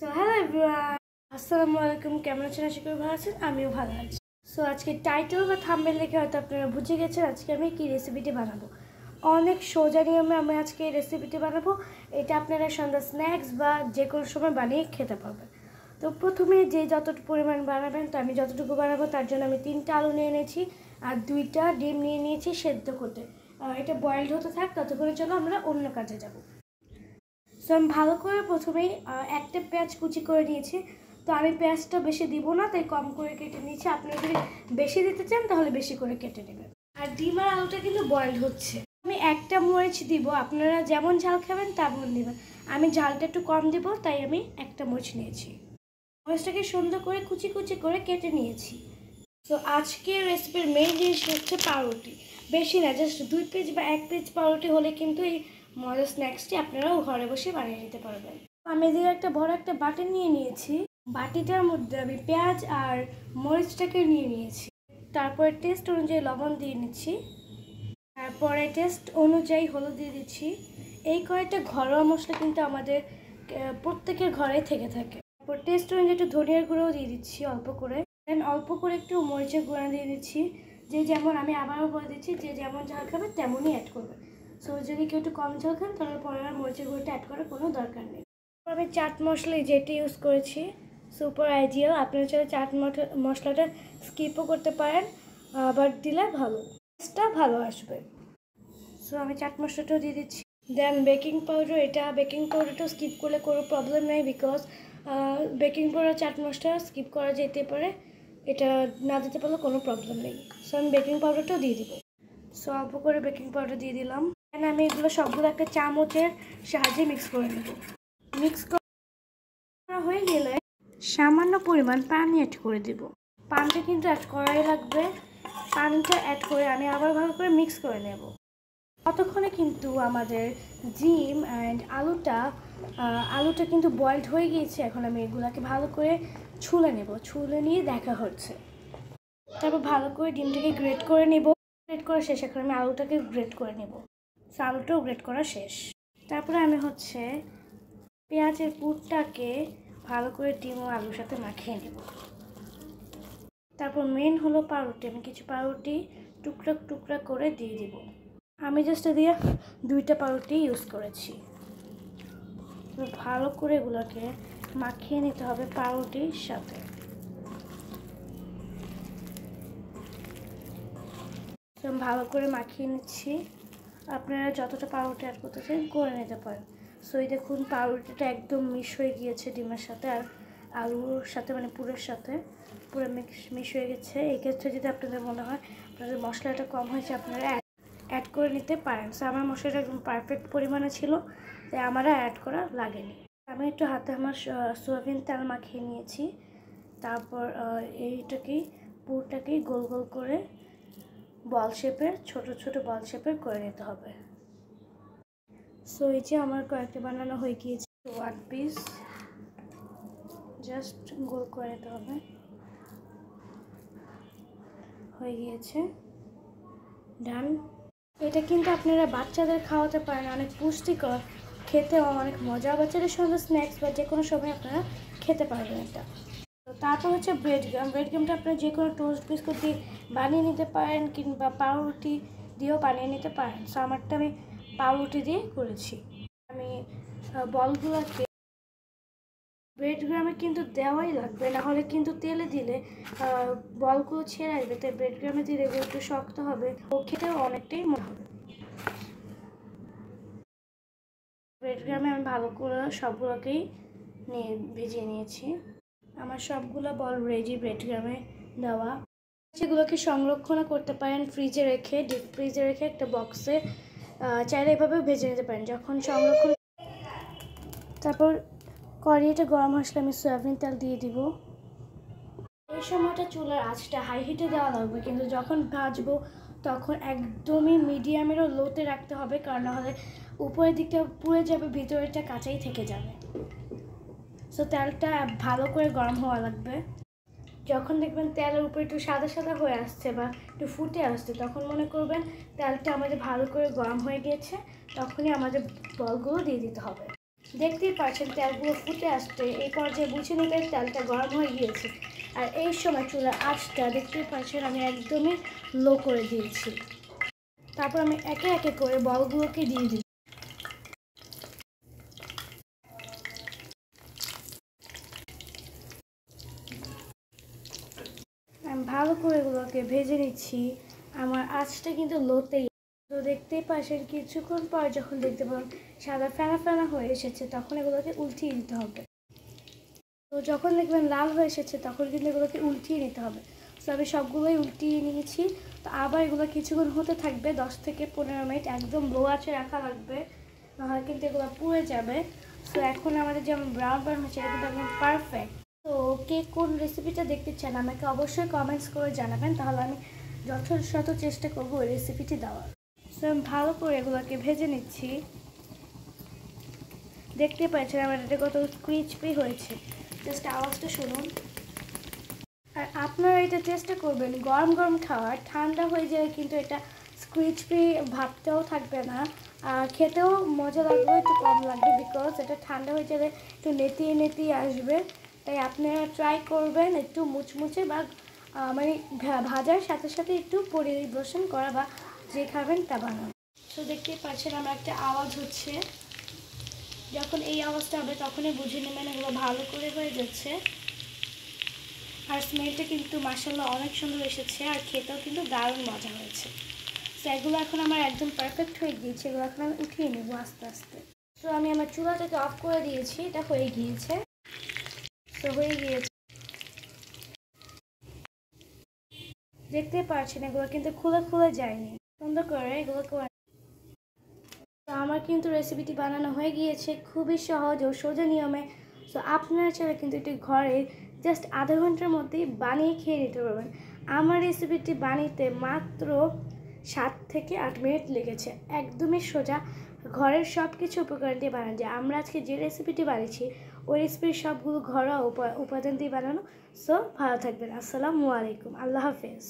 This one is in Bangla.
সো হ্যালো এভরিওয়ান, আসসালামু আলাইকুম। কেমন আছেন? আশা করি ভালো আছেন। আমিও ভালো আছি। সো আজকে টাইটেল বা থাম্বনেল দেখে হয়তো আপনারা বুঝে গেছেন আজকে আমি কি রেসিপিটি বানাবো। অনেক সোজা নিয়মে আমি আজকে এই রেসিপিটি বানাবো। এটা আপনারা সন্ধ্যা স্ন্যাক্স বা যে কোনো সময় বানিয়ে খেতে পারবেন। তো প্রথমে যে যতটুকু পরিমাণ বানাবেন, তো আমি যতটুকু বানাবো তার জন্য আমি 3টা আলু নিয়ে নিয়েছি আর 2টা ডিম নিয়ে নিয়েছি সেদ্ধ করতে। এটা বয়েলড হতে থাক, ততক্ষণের জন্য আমরা অন্য কাজে যাব। সো আমি ভালো করে প্রথমেই একটা পেঁয়াজ কুচি করে নিয়েছি। তো আমি পেঁয়াজটা বেশি দিব না, তাই কম করে কেটে নিয়েছি। আপনি যদি বেশি দিতে চান তাহলে বেশি করে কেটে নেবেন। আর ডিম আর আলুটা কিন্তু বয়েলড হচ্ছে। আমি একটা মরিচ দিব, আপনারা যেমন ঝাল খাবেন তেমন দেবেন। আমি ঝালটা একটু কম দিব, তাই আমি একটা মরিচ নিয়েছি। মরিচটাকে সুন্দর করে কুচি কুচি করে কেটে নিয়েছি। তো আজকের রেসিপির মেইন জিনিস হচ্ছে পাউরুটি। বেশি না, জাস্ট 2 পিস বা 1 পিস পাউরুটি হলে কিন্তু এই মজার স্ন্যাক্সটি আপনারাও ঘরে বসে বানিয়ে নিতে পারবেন। আমি এদিকে একটা বড় একটা বাটি নিয়ে নিয়েছি। বাটিটার মধ্যে আমি পেঁয়াজ আর মরিচটাকে নিয়ে নিয়েছি। তারপরে টেস্ট অনুযায়ী লবণ দিয়ে নিচ্ছি। তারপরে টেস্ট অনুযায়ী হলুদ দিয়ে দিচ্ছি। এই কয়েকটা ঘরোয়া মশলা কিন্তু আমাদের প্রত্যেকের ঘরে থেকে থাকে। তারপর টেস্ট অনুযায়ী একটু ধনিয়ার গুঁড়োও দিয়ে দিচ্ছি অল্প করে। দেন অল্প করে একটু মরিচের গুঁড়া দিয়ে দিচ্ছি। যে যেমন, আমি আবারও বলে দিচ্ছি, যে যেমন ঝাল খাবে তেমনই অ্যাড করবে। সো যদি কেউ একটু কম ঝাল খান তাহলে পরে আর মরিচের গুঁড়োটা অ্যাড করার কোনো দরকার নেই। আমি চাট মশলা যেটা ইউজ করেছি সুপার আইডিয়াল। আপনারা চাইলে চাট মশলাটা স্কিপও করতে পারেন, আবার দিলে ভালো টেস্টটা ভালো আসবে। সো আমি চাট মশলাটাও দিয়ে দিচ্ছি। দেন বেকিং পাউডার, এটা বেকিং পাউডারটাও স্কিপ করলে কোনো প্রবলেম নেই, because baking powder chaat masala skip করা যেতে পারে, এটা না দিতে পারলে কোনো প্রবলেম নেই। সো আমি বেকিং পাউডারটাও দিয়ে দিব। সো অল্প করে বেকিং পাউডার দিয়ে দিলাম। দেন আমি এগুলো সবগুলো একটা চামচের সাহায্যে মিক্স করে নেব। মিক্স করা হয়ে গেলে সামান্য পরিমাণ পানি অ্যাড করে দেব। পানিটা কিন্তু অ্যাড করাই লাগবে। পানিটা অ্যাড করে আমি আবার ভালো করে মিক্স করে নেব। ততক্ষণে কিন্তু আমাদের ডিম অ্যান্ড আলুটা কিন্তু বয়েলড হয়ে গিয়েছে। এখন আমি এগুলাকে ভালো করে ছুলে নেব। ছুলে নিয়ে দেখা হচ্ছে। তারপর ভালো করে ডিমটাকে গ্রেট করে নেব। গ্রেট করা শেষ, এখন আমি আলুটাকে গ্রেট করে নেব। আলুটাও গ্রেট করা শেষ। তারপরে আমি পেঁয়াজের পুরটাকে ভালো করে ডিম ও আলুর সাথে মাখিয়ে নেব। তারপর মেন হলো পাউরুটি। আমি কিছু পাউরুটি টুকরা টুকরা করে দিয়ে দিব। আমি জাস্ট দিয়ে 2টা পাউরুটি ইউজ করেছি। ভালো করে এগুলোকে মাখিয়ে নিতে হবে পাউরুটির সাথে। ভালো করে মাখিয়ে নিচ্ছি। আপনারা যতটা পাউরুটি অ্যাড করতে চান করে নিতে পারেন। সো এই দেখুন, পাউরুটিটা একদম মিশ হয়ে গিয়েছে ডিমের সাথে আর আলুর সাথে, মানে পুরের সাথে পুরো মিশ হয়ে গেছে। এই ক্ষেত্রে যদি আপনাদের মনে হয় আপনাদের মশলাটা কম হয়েছে, আপনারা অ্যাড করে নিতে পারেন। সো আমার মশলাটা একদম পারফেক্ট পরিমাণে ছিল, তাই আমার অ্যাড করা লাগেনি। আমি একটু হাতে আমার সয়াবিন তেল মাখিয়ে নিয়েছি। তারপর পুরটাকেই গোল গোল করে বল শেপের, ছোট ছোট বল শেপের করে নিতে হবে। সো এই যে আমার কয়েকটা বানানো হয়ে গিয়েছে। 1 পিস জাস্ট গোল করে নিতে হবে। হয়ে গিয়েছে, ডান। এটা কিন্তু আপনারা বাচ্চাদের খাওয়াতে পারেন, অনেক পুষ্টিকর, খেতে অনেক মজা। বাচ্চাদের সঙ্গে স্ন্যাক্স বা যে কোনো সময় আপনারা খেতে পারবেন এটা। তো তারপর হচ্ছে ব্রেডগ্রামটা আপনারা যে কোনো টোস্ট বিস্কুট দিয়ে বানিয়ে নিতে পারেন, কিংবা পাউরুটি দিয়েও বানিয়ে নিতে পারেন। সো আমারটা আমি পাউরুটি দিয়ে করেছি। আমি বলগুলোকে ব্রেডগ্রামে কিন্তু দেওয়াই লাগবে, না হলে কিন্তু তেলে দিলে বলগুলো ছেড়ে আসবে। তাই ব্রেডগ্রামে দিলে এগুলো একটু শক্ত হবে ও খেতেও অনেকটাই মজা হবে। ব্রেডগ্রামে আমি ভালো করে সবগুলোকেই ভেজে নিয়েছি। আমার সবগুলো বল রেডি ব্রেডগ্রামে দেওয়া। সেগুলোকে সংরক্ষণ করতে পারেন ফ্রিজে রেখে, ডিপ ফ্রিজে রেখে একটা বক্সে। চাইলে এভাবেও ভেজে নিতে পারেন যখন সংরক্ষণ। তারপর কড়াইতে গরম আসলে আমি সয়াবিন তেল দিয়ে দিব। এই সময়টা চুলার আঁচটা হাই হিটে দেওয়া লাগবে, কিন্তু যখন ভাজবো তখন একদমই মিডিয়ামেরও লোতে রাখতে হবে, কারণ নাহলে উপরের দিকটা পুড়ে যাবে, ভিতরেরটা কাঁচাই থেকে যাবে। সো তেলটা ভালো করে গরম হওয়া লাগবে। যখন দেখবেন তেলের উপরে একটু সাদা সাদা হয়ে আসছে বা একটু ফুটে আসছে, তখন মনে করবেন তেলটা আমাদের ভালো করে গরম হয়ে গিয়েছে। তখনই আমাদের বলগুলো দিয়ে দিতে হবে। দেখতেই পাচ্ছেন তেলগুলো ফুটে আসছে, এই পর্যায়ে বুঝে নিতে তেলটা গরম হয়ে গিয়েছে। আর এই সময় চুলার আঁচটা দেখতেই পাচ্ছেন আমি একদমই লো করে দিয়েছি। তারপর আমি একে একে করে বলগুলোকে দিয়ে দিই। আমি ভালো করে এগুলোকে ভেজে নিচ্ছি। আমার আঁচটা কিন্তু লোতেই। তো দেখতেই পাচ্ছেন কিছুক্ষণ পর যখন দেখতে পাবেন সাদা ফেনা ফেনা হয়ে এসেছে, তখন এগুলোকে উল্টিয়ে দিতে হবে। তো যখন দেখবেন লাল হয়ে এসেছে তখন কিন্তু এগুলোকে উল্টিয়ে নিতে হবে। তো আমি সবগুলোই উল্টিয়ে নিয়েছি। তো আবার এগুলো কিছুক্ষণ হতে থাকবে, 10 থেকে 15 মিনিট একদম লো আঁচে রাখা লাগবে, নাহলে কিন্তু এগুলো পুড়ে যাবে। তো এখন আমাদের যেমন ব্রাউন ব্রাউন হচ্ছে এটা কিন্তু একদম পারফেক্ট। তো কে কোন রেসিপিটা দেখতে চান আমাকে অবশ্যই কমেন্টস করে জানাবেন, তাহলে আমি যথাযথ চেষ্টা করবো ওই রেসিপিটি দেওয়ার। তো আমি ভালো করে এগুলোকে ভেজে নিচ্ছি। দেখতে পাচ্ছেন আমার এটা কত ক্রিসপি হয়েছে, জাস্ট আওয়াজটা শুনুন। আর আপনারা এটা চেষ্টা করবেন গরম গরম খাওয়ার, ঠান্ডা হয়ে যায় কিন্তু এটা ক্রিসপি ভাবতেও থাকবে না, আর খেতেও মজা লাগবে, একটু কম লাগবে, বিকজ এটা ঠান্ডা হয়ে গেলে একটু নেতিয়ে নেতিয়ে আসবে। তাই আপনারা ট্রাই করবেন একটু মুচমুচে বা মানে ভাজার সাথে সাথে একটু পরিবেশন করা বা যে খাবেন তা বানানো। তো দেখতেই পাচ্ছেন আমার একটা আওয়াজ হচ্ছে, যখন এই আওয়াজটা হবে তখনই বুঝে নেবেন এগুলো ভালো করে হয়ে যাচ্ছে। আর স্মেলটা কিন্তু মাশাআল্লাহ অনেক সুন্দর এসেছে, আর খেতেও কিন্তু দারুণ মজা হয়েছে। তো এগুলো এখন আমার একদম পারফেক্ট হয়ে গিয়েছে, এগুলো এখন আমি উঠিয়ে নেব আস্তে আস্তে। তো আমি আমার চুলাটাকে অফ করে দিয়েছি, এটা হয়ে গিয়েছে। তো হয়ে গিয়েছে, দেখতে পাচ্ছেন এগুলো কিন্তু খুলে খুলে যায়নি, সুন্দর করে এগুলো করে। তো আমার কিন্তু রেসিপিটি বানানো হয়ে গিয়েছে, খুবই সহজ ও সোজা নিয়মে। তো আপনারা চাইলে কিন্তু এটি ঘরে জাস্ট আধা ঘন্টার মধ্যেই বানিয়ে খেয়ে নিতে পারবেন। আমার রেসিপিটি বানাতে মাত্র 7 থেকে 8 মিনিট লেগেছে, একদমই সোজা, ঘরের সব কিছু উপকরণ দিয়ে বানানো যায়। আমরা আজকে যে রেসিপিটি বানিয়েছি ওই রেসিপির সবগুলো ঘরোয়া উপাদান দিয়ে বানানো। সো ভালো থাকবেন, আসসালামু আলাইকুম, আল্লাহ হাফেজ।